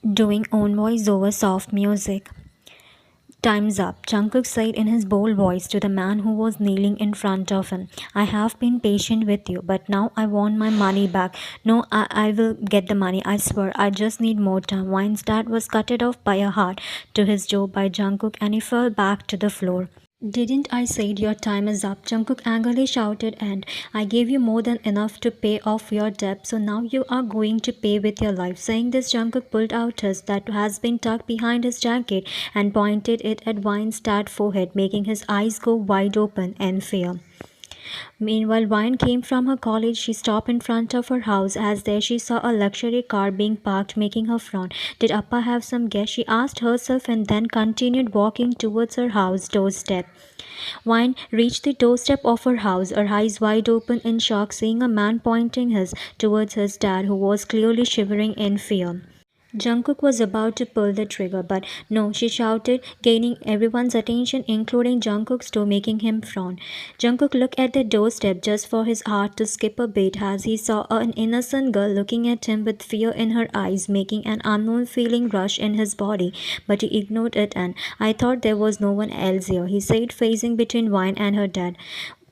doing own voice over soft music. Time's up, Jungkook said in his bold voice to the man who was kneeling in front of him. I have been patient with you, but now I want my money back. No, I will get the money, I swear. I just need more time. Wine's dad was cut off by a heart to his jaw by Jungkook and he fell back to the floor. Didn't I say your time is up? Jungkook angrily shouted, and I gave you more than enough to pay off your debt, so now you are going to pay with your life. Saying this, Jungkook pulled out his that has been tucked behind his jacket and pointed it at Wine's tad forehead, making his eyes go wide open in fear. Meanwhile, Vine came from her college. She stopped in front of her house as there she saw a luxury car being parked, making her frown. Did Appa have some guest? She asked herself and then continued walking towards her house doorstep. Vine reached the doorstep of her house, her eyes wide open in shock, seeing a man pointing towards his dad, who was clearly shivering in fear. Jungkook was about to pull the trigger, but no, she shouted, gaining everyone's attention, including Jungkook's, to making him frown. Jungkook looked at the doorstep just for his heart to skip a beat as he saw an innocent girl looking at him with fear in her eyes, making an unknown feeling rush in his body, but he ignored it and I thought there was no one else here, he said, facing between Vine and her dad.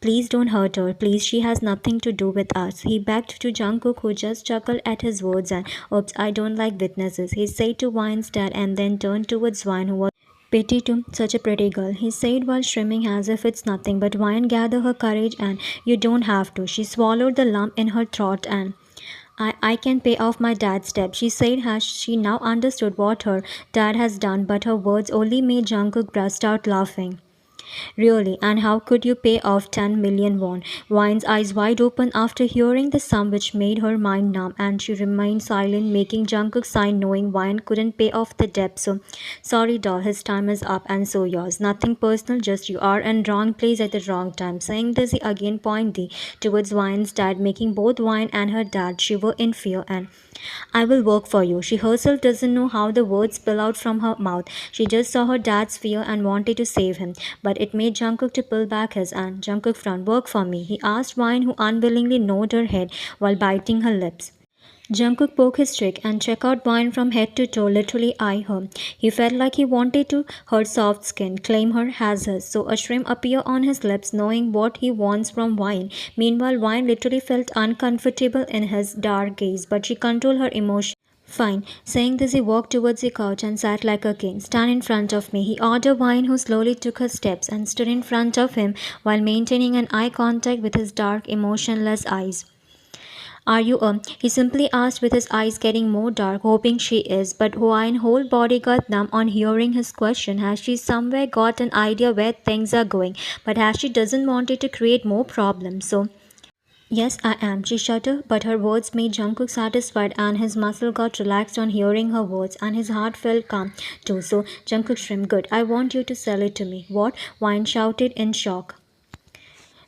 Please don't hurt her. Please, she has nothing to do with us. He begged to Jungkook, who just chuckled at his words and, oops, I don't like witnesses, he said to Wine's dad and then turned towards Wine, who was pity to such a pretty girl, he said while shrimming as if it's nothing. But Wine gathered her courage and you don't have to. She swallowed the lump in her throat and I can pay off my dad's debt, she said as she now understood what her dad has done, but her words only made Jungkook burst out laughing. Really, and how could you pay off 10 million won? Wine's eyes wide open after hearing the sum, which made her mind numb, and she remained silent, making Jungkook sign, knowing Wine couldn't pay off the debt. So, sorry, doll, his time is up, and so yours. Nothing personal, just you are in wrong place at the wrong time. Saying this, he again pointed towards Wine's dad, making both Wine and her dad shiver in fear and I will work for you. She herself doesn't know how the words spill out from her mouth. She just saw her dad's fear and wanted to save him. But it made Jungkook to pull back his hand. Jungkook frowned. Work for me, he asked Wine, who unwillingly nodded her head while biting her lips. Jungkook poked his trick and checked out Wine from head to toe, literally eye her. He felt like he wanted to her soft skin, claim her as his, so a shrimp appeared on his lips, knowing what he wants from Wine. Meanwhile, Wine literally felt uncomfortable in his dark gaze, but she controlled her emotions. Fine. Saying this, he walked towards the couch and sat like a king. Stand in front of me, he ordered Wine, who slowly took her steps and stood in front of him while maintaining an eye contact with his dark, emotionless eyes. Are you He simply asked with his eyes getting more dark, hoping she is, but Huain's whole body got numb on hearing his question. Has she somewhere got an idea where things are going, but has she doesn't want it to create more problems, so yes, I am, she shuddered, but her words made Jungkook satisfied and his muscle got relaxed on hearing her words and his heart felt calm too. So Jungkook shrimp, good, I want you to sell it to me. What? Wine shouted in shock.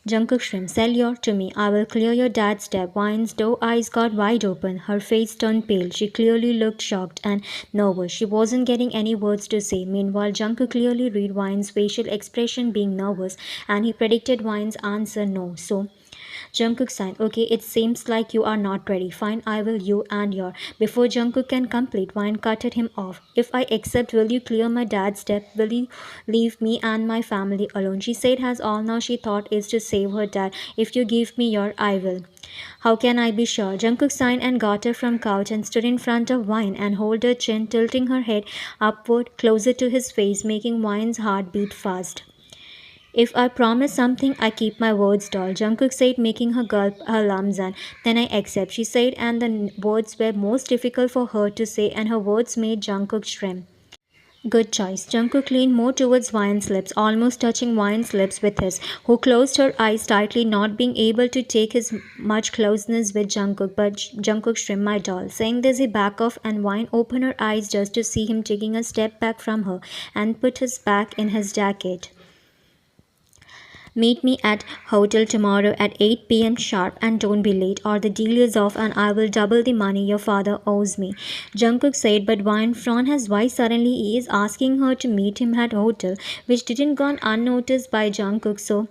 Jungkook shrimp, sell your to me. I will clear your dad's debt. Wine's doe eyes got wide open. Her face turned pale. She clearly looked shocked and nervous. She wasn't getting any words to say. Meanwhile, Jungkook clearly read Wine's facial expression being nervous and he predicted Wine's answer no. So Jungkook sighed. Okay, it seems like you are not ready. Fine, I will you and your. Before Jungkook can complete, Wine cutted him off. If I accept, will you clear my dad's debt? Will you leave me and my family alone? She said as all now she thought is to save her dad. If you give me your, I will. How can I be sure? Jungkook sighed and got her from couch and stood in front of Wine and held her chin, tilting her head upward closer to his face, making Wine's heart beat fast. If I promise something, I keep my words, doll, Jungkook said, making her gulp her lumps, and then I accept, she said, and the words were most difficult for her to say, and her words made Jungkook shrimp. Good choice. Jungkook leaned more towards Wine's lips, almost touching Wine's lips with his, who closed her eyes tightly, not being able to take his much closeness with Jungkook, but Jungkook shrimp, my doll. Saying this, he backed off, and Wine opened her eyes just to see him taking a step back from her and put his back in his jacket. Meet me at hotel tomorrow at 8 p.m. sharp and don't be late or the deal is off and I will double the money your father owes me. Jungkook said, but Wine frowned as why suddenly he is asking her to meet him at hotel, which didn't go unnoticed by Jungkook, so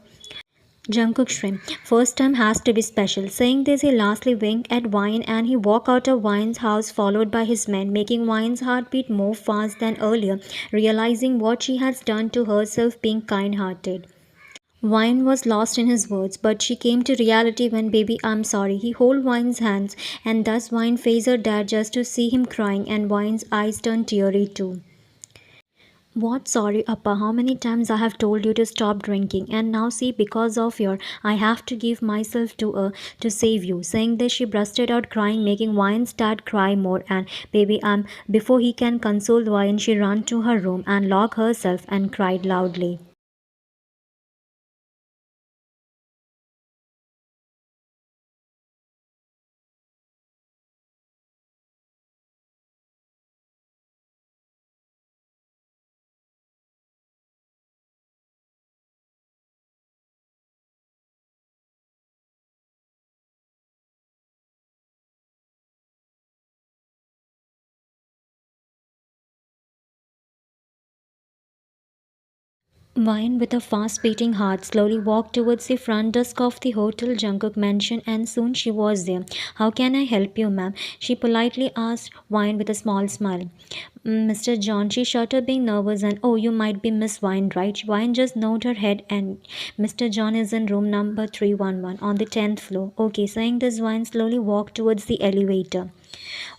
Jungkook shrimp. First time has to be special. Saying this, he lastly winked at Wine and he walked out of Wine's house followed by his men, making Wine's heart beat more fast than earlier, realizing what she has done to herself being kind-hearted. Wine was lost in his words, but she came to reality when Baby I'm sorry. He held Wine's hands, and thus Wine faced her dad just to see him crying, and Wine's eyes turned teary too. What sorry, Appa? How many times I have told you to stop drinking, and now see, because of your, I have to give myself to save you. Saying this, she bursted out crying, making Wine's dad cry more. And baby, before he can console Wine, she ran to her room and locked herself and cried loudly. Vine, with a fast beating heart, slowly walked towards the front desk of the hotel Jungkook mentioned, and soon she was there. How can I help you, ma'am? She politely asked Vine with a small smile. Mr. John, she shuddered, being nervous, and oh, you might be Miss Vine, right? Vine just nodded her head, and Mr. John is in room number 311 on the 10th floor. Okay, saying this, Vine slowly walked towards the elevator.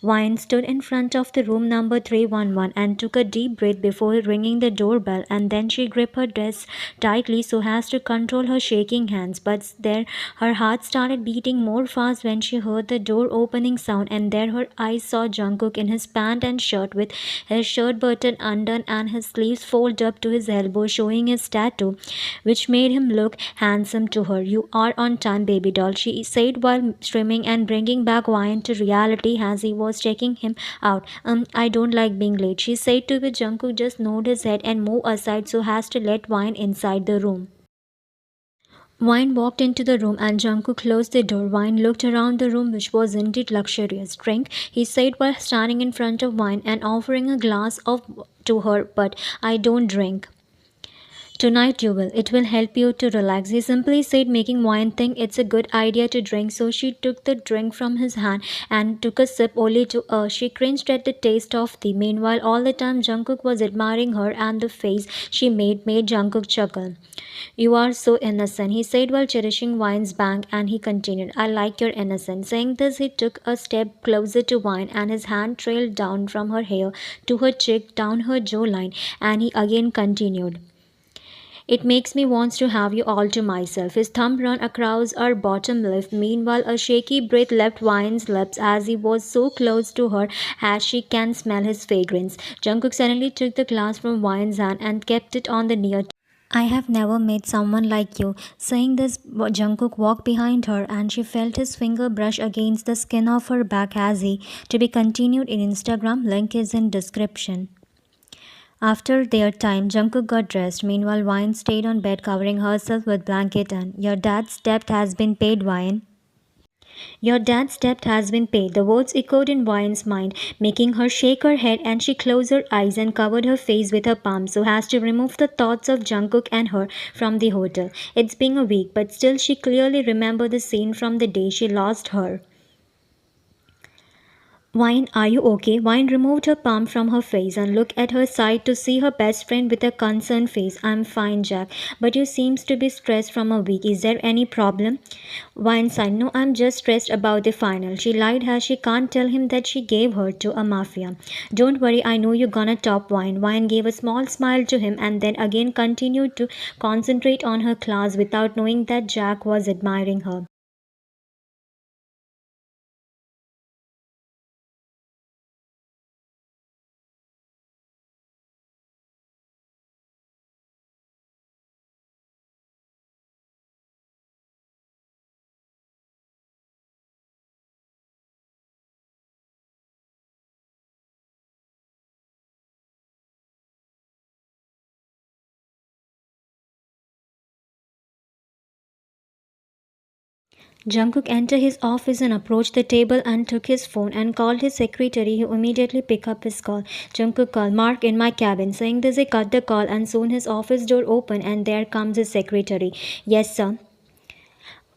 Vine stood in front of the room number 311 and took a deep breath before ringing the doorbell, and then she gripped her dress tightly so as to control her shaking hands. But there her heart started beating more fast when she heard the door opening sound, and there her eyes saw Jungkook in his pant and shirt with his shirt button undone and his sleeves folded up to his elbow, showing his tattoo, which made him look handsome to her. You are on time, baby doll, she said while streaming and bringing back Wine to reality as he was checking him out. I don't like being late, she said to which Jungkook just nodded his head and moved aside so as to let Wine inside the room. Wine walked into the room and Jungkook closed the door. Wine looked around the room, which was indeed luxurious. Drink, he said while standing in front of Wine and offering a glass of to her, but I don't drink. Tonight you will. It will help you to relax, he simply said, making Wine think it's a good idea to drink. So she took the drink from his hand and took a sip only to she cringed at the taste of tea. Meanwhile, all the time Jungkook was admiring her and the face she made Jungkook chuckle. You are so innocent, he said while cherishing Wine's bank, and he continued, I like your innocence. Saying this, he took a step closer to Wine and his hand trailed down from her hair to her cheek, down her jawline, and he again continued. It makes me want to have you all to myself. His thumb ran across her bottom lip. Meanwhile, a shaky breath left Wine's lips as he was so close to her as she can smell his fragrance. Jungkook suddenly took the glass from Wine's hand and kept it on the near. I have never met someone like you. Saying this, Jungkook walked behind her and she felt his finger brush against the skin of her back as he, to be continued in Instagram, link is in description. After their time, Jungkook got dressed. Meanwhile, Wine stayed on bed covering herself with blanket and your dad's debt has been paid, Wine. Your dad's debt has been paid. The words echoed in Wine's mind, making her shake her head, and she closed her eyes and covered her face with her palms so as to remove the thoughts of Jungkook and her from the hotel. It's been a week, but still she clearly remembered the scene from the day she lost her. Wine, are you okay? Wine removed her palm from her face and looked at her side to see her best friend with a concerned face. I'm fine, Jack, but you seems to be stressed from a week. Is there any problem? Wine sighed, no, I'm just stressed about the final. She lied as she can't tell him that she gave her to a mafia. Don't worry, I know you're gonna top Wine. Wine gave a small smile to him and then again continued to concentrate on her class without knowing that Jack was admiring her. Jungkook entered his office and approached the table and took his phone and called his secretary, who immediately picked up his call. Jungkook called, Mark in my cabin. Saying this, he cut the call and soon his office door opened and there comes his secretary. Yes, sir.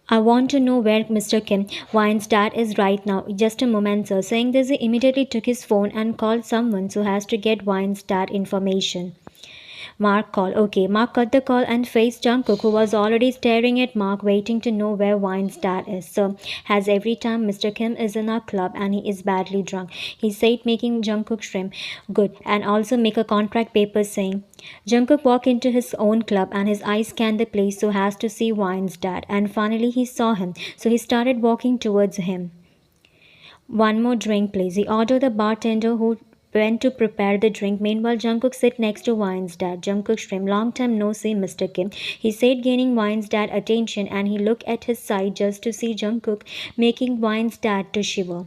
I want to know where Mr. Kim Wine's dad is right now. Just a moment, sir. Saying this, he immediately took his phone and called someone who has to get Wine's dad information. Mark called. Okay, Mark cut the call and faced Jungkook, who was already staring at Mark, waiting to know where Wine's dad is. So, as every time Mr. Kim is in our club and he is badly drunk, he said, making Jungkook shrimp good and also make a contract paper saying, Jungkook walked into his own club and his eyes scanned the place so as to see Wine's dad. And finally, he saw him, so he started walking towards him. One more drink, please. He ordered the bartender who went to prepare the drink. Meanwhile, Jungkook sit next to Wine's dad. Jungkook shrimp, long time no see, Mr. Kim. He said, gaining Wine's dad attention, and he looked at his side just to see Jungkook, making Wine's dad to shiver.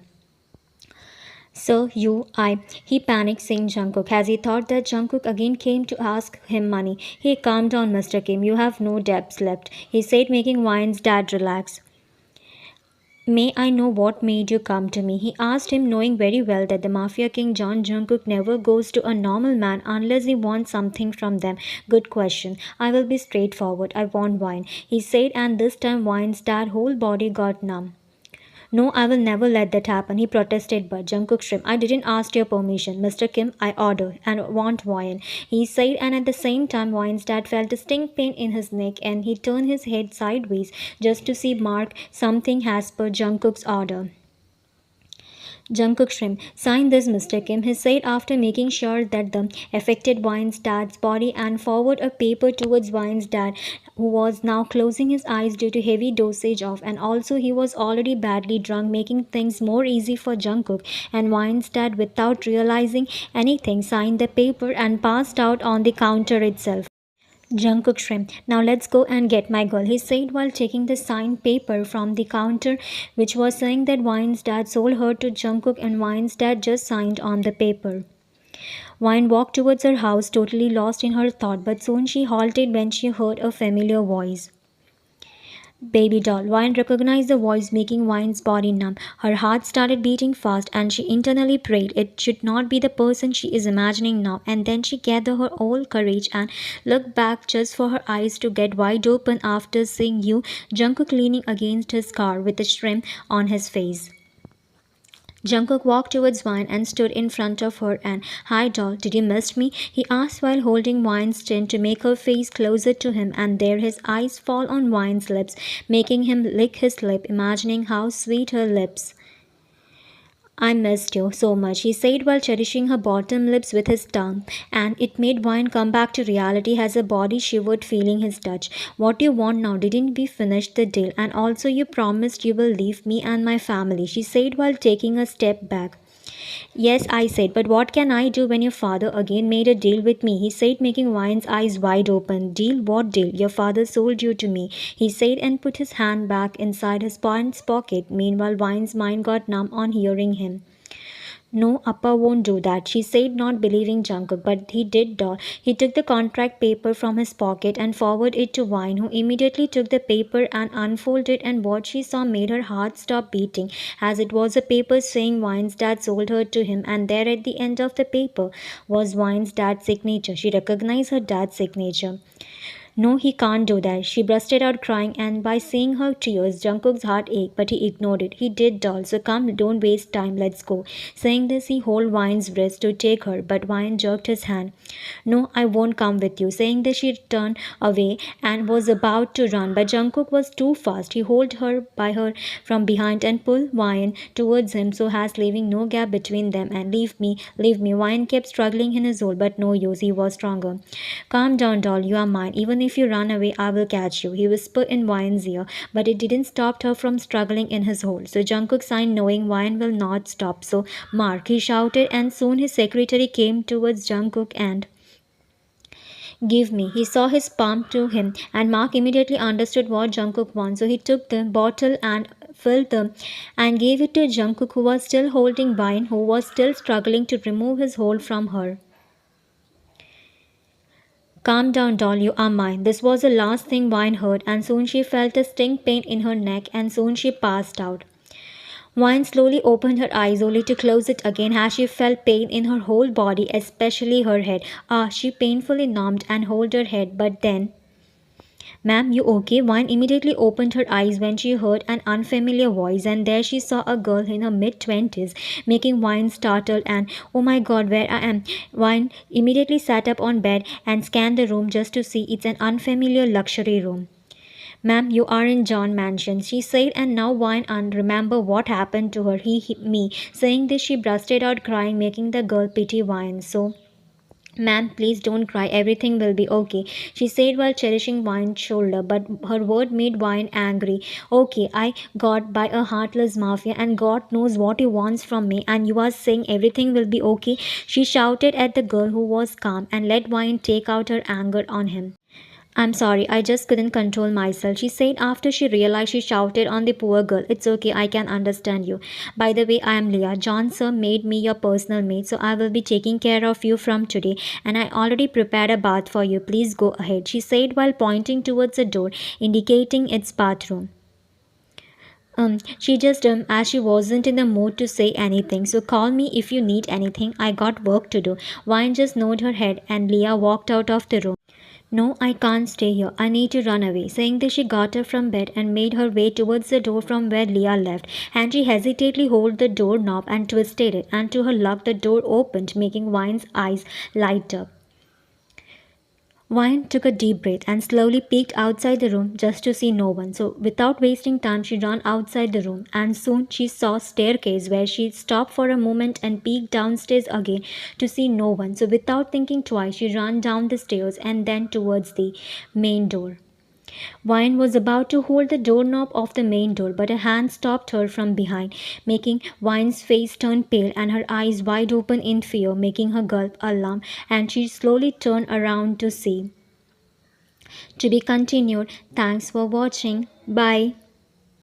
So he panicked saying Jungkook, as he thought that Jungkook again came to ask him money. He calmed down, Mr. Kim. You have no debts left, he said, making Wine's dad relax. May I know what made you come to me? He asked him, knowing very well that the mafia king John Jungkook never goes to a normal man unless he wants something from them. Good question. I will be straightforward. I want wine, he said, and this time Wine's dad whole body got numb. No, I will never let that happen, he protested, but Jungkook shrimp, I didn't ask your permission. Mr. Kim, I order and want wine, he said, and at the same time Wine's dad felt a sting pain in his neck and he turned his head sideways just to see Mark something as per Jungkook's order. Jungkook shrimp, sign this, Mr. Kim, he said after making sure that the affected Wine's dad's body and forward a paper towards Wine's dad, who was now closing his eyes due to heavy dosage of, and also he was already badly drunk, making things more easy for Jungkook. And Wine's dad, without realizing anything, signed the paper and passed out on the counter itself. Jungkook shrimp, now let's go and get my girl, he said while taking the signed paper from the counter, which was saying that Wine's dad sold her to Jungkook and Wine's dad just signed on the paper. Wine walked towards her house, totally lost in her thought, but soon she halted when she heard a familiar voice. Baby doll. Wine recognized the voice, making Wine's body numb. Her heart started beating fast, and she internally prayed it should not be the person she is imagining now. And then she gathered her whole courage and looked back just for her eyes to get wide open after seeing you, Jungkook, leaning against his car with a shrimp on his face. Jungkook walked towards Wine and stood in front of her and, Hi doll, did you miss me? He asked while holding Wine's chin to make her face closer to him, and there his eyes fall on Wine's lips, making him lick his lip, imagining how sweet her lips. I missed you so much, he said while cherishing her bottom lips with his tongue, and it made Wine come back to reality as her body shivered feeling his touch. What do you want now? Didn't we finish the deal? And also you promised you will leave me and my family, she said while taking a step back. Yes, I said, but what can I do when your father again made a deal with me? He said, making Wine's eyes wide open. Deal? What deal? Your father sold you to me, he said, and put his hand back inside his pants pocket. Meanwhile, Wine's mind got numb on hearing him. No, Appa won't do that, she said, not believing Jungkook, but he did doll. He took the contract paper from his pocket and forwarded it to Wine, who immediately took the paper and unfolded it, and what she saw made her heart stop beating, as it was a paper saying Wine's dad sold her to him, and there at the end of the paper was Wine's dad's signature. She recognized her dad's signature. No, he can't do that, she bursted out crying, and by seeing her tears, Jungkook's heart ached, but he ignored it. He did, doll, so come, don't waste time, let's go. Saying this, he held Wine's wrist to take her, but Wine jerked his hand. No, I won't come with you. Saying this, she turned away and was about to run, but Jungkook was too fast. He held her by her from behind and pulled Wine towards him so as leaving no gap between them, and leave me, leave me. Wine kept struggling in his hold, but no use, he was stronger. Calm down, doll, you are mine. Even if you run away, I will catch you, he whispered in Wine's ear, but it didn't stop her from struggling in his hold. So Jungkook signed, knowing Wine will not stop. So Mark, he shouted, and soon his secretary came towards Jungkook and Give me. He saw his palm to him, and Mark immediately understood what Jungkook wanted. So he took the bottle and filled them and gave it to Jungkook, who was still holding Wine, who was still struggling to remove his hold from her. Calm down, doll, you are mine. This was the last thing Wine heard, and soon she felt a sting pain in her neck, and soon she passed out. Wine slowly opened her eyes only to close it again as she felt pain in her whole body, especially her head. She painfully numbed and held her head, but then Ma'am, you okay? Vine immediately opened her eyes when she heard an unfamiliar voice, and there she saw a girl in her mid 20s, making Vine startled and, oh my god, where I am. Vine immediately sat up on bed and scanned the room just to see it's an unfamiliar luxury room. Ma'am, you are in John Mansion, she said, and now Vine and remember what happened to her, me. Saying this, she bursted out crying, making the girl pity Vine. So, ma'am, please don't cry. Everything will be okay, she said while cherishing Wine's shoulder, but her word made Wine angry. Okay, I got by a heartless mafia, and God knows what he wants from me, and you are saying everything will be okay? She shouted at the girl who was calm and let Wine take out her anger on him. I'm sorry, I just couldn't control myself, she said after she realized she shouted on the poor girl. It's okay, I can understand you. By the way, I am Leah. John sir made me your personal maid, so I will be taking care of you from today, and I already prepared a bath for you. Please go ahead, she said while pointing towards the door, indicating its bathroom. As she wasn't in the mood to say anything, so call me if you need anything. I got work to do. Vine just nodded her head, and Leah walked out of the room. No, I can't stay here. I need to run away. Saying this, she got up from bed and made her way towards the door from where Leah left. And she hesitantly held the doorknob and twisted it, and to her luck, the door opened, making Vine's eyes light up. Vine took a deep breath and slowly peeked outside the room just to see no one. So, without wasting time, she ran outside the room, and soon she saw a staircase where she stopped for a moment and peeked downstairs again to see no one. So, without thinking twice, she ran down the stairs and then towards the main door. Vine was about to hold the doorknob of the main door, but a hand stopped her from behind, making Vine's face turn pale and her eyes wide open in fear, making her gulp alarm, and she slowly turned around to see. To be continued. Thanks for watching. Bye.